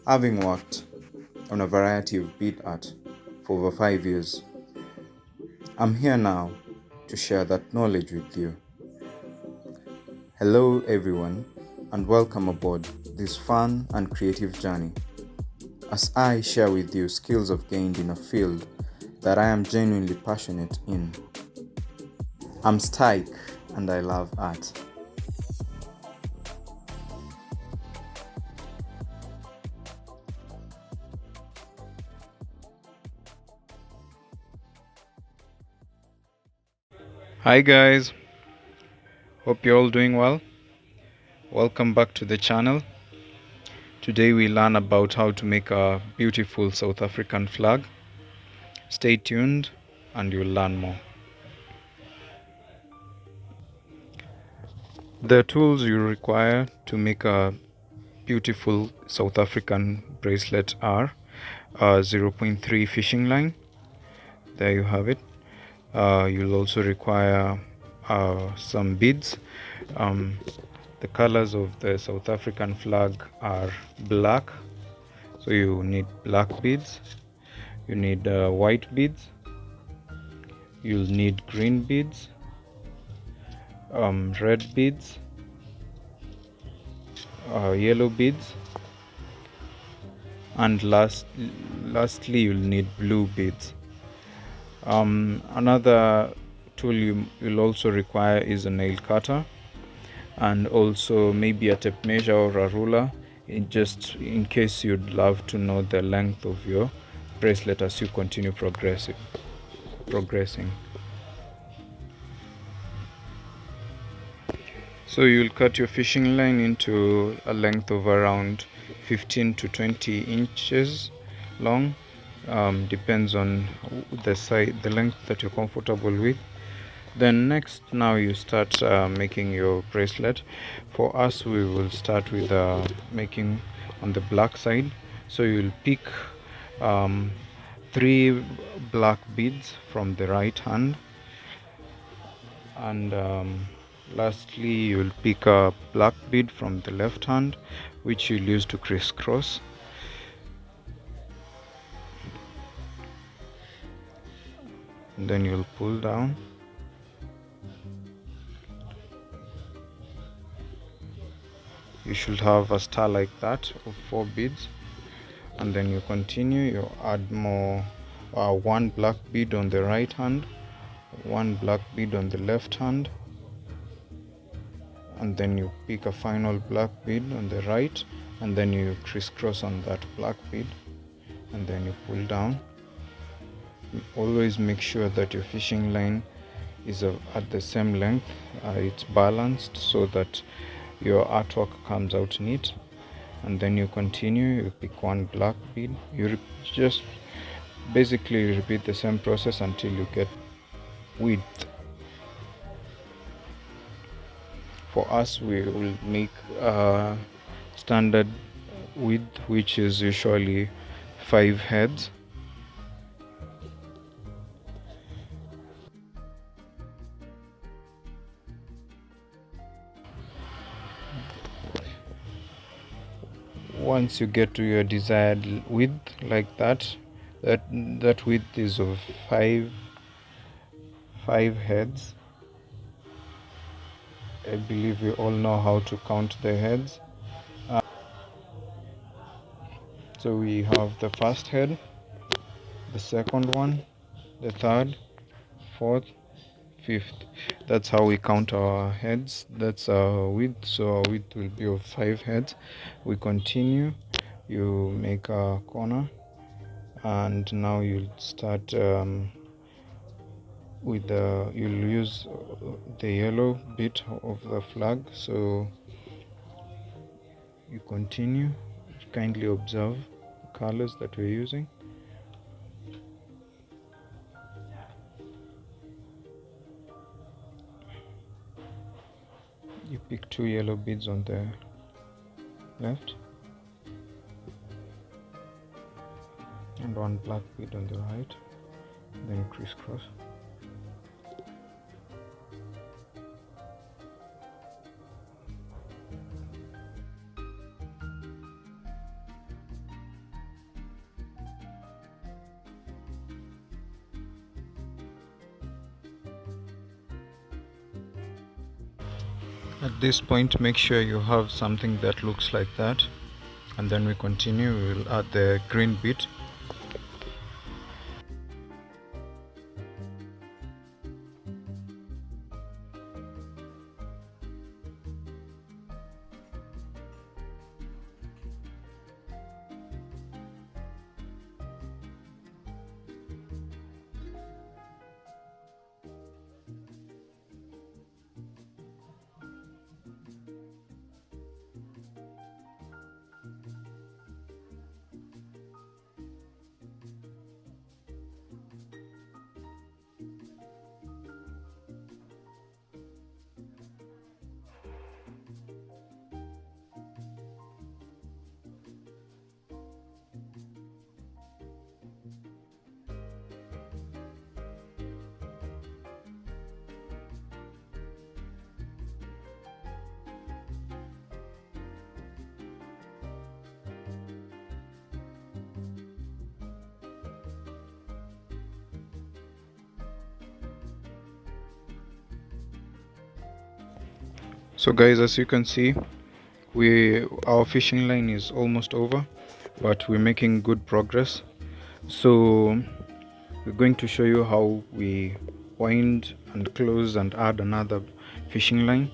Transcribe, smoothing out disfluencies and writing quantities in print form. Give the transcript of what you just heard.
Having worked on a variety of bead art for over 5 years, I'm here now to share that knowledge with you. Hello everyone, and welcome aboard this fun and creative journey as I share with you skills I've gained in a field that I am genuinely passionate in. I'm Stike and I love art. Hi guys, hope you're all doing well. Welcome back to the channel. Today we learn about how to make a beautiful South African flag. Stay tuned and you'll learn more. The tools you require to make a beautiful South African bracelet are a 0.3 fishing line. There you have it. You'll also require some beads. The colors of the South African flag are black, so you need black beads. You need white beads. You'll need green beads, red beads, yellow beads, and lastly you'll need blue beads. Another tool you'll also require is a nail cutter, and also maybe a tape measure or a ruler, just in case you'd love to know the length of your bracelet as you continue progressing. So you'll cut your fishing line into a length of around 15 to 20 inches long. Depends on the length that you're comfortable with. Then next, now you start making your bracelet. For us, we will start with making on the black side. So you'll pick 3 black beads from the right hand, and lastly you'll pick a black bead from the left hand, which you'll use to crisscross. And then you'll pull down. You should have a star like that of 4 beads, and then you continue. You add more, 1 black bead on the right hand, 1 black bead on the left hand, and then you pick a final black bead on the right, and then you crisscross on that black bead, and then you pull down. Always make sure that your fishing line is at the same length, it's balanced, so that your artwork comes out neat. And then you continue. You pick 1 black bead. You just basically repeat the same process until you get width. For us, we will make standard width, which is usually 5 heads. Once you get to your desired width like that width is of 5 heads. I believe we all know how to count the heads. So we have the first head, the second one, the third, fourth, fifth. That's how we count our heads. That's our width. So our width will be of 5 heads. We continue. You make a corner, and now you'll start with you'll use the yellow bit of the flag. So you continue. Kindly observe the colors that we're using. You pick 2 yellow beads on the left and 1 black bead on the right, then you crisscross. At this point, make sure you have something that looks like that, and then we continue. We will add the green bead. So guys, as you can see, our fishing line is almost over, but we're making good progress. So we're going to show you how we wind and close and add another fishing line.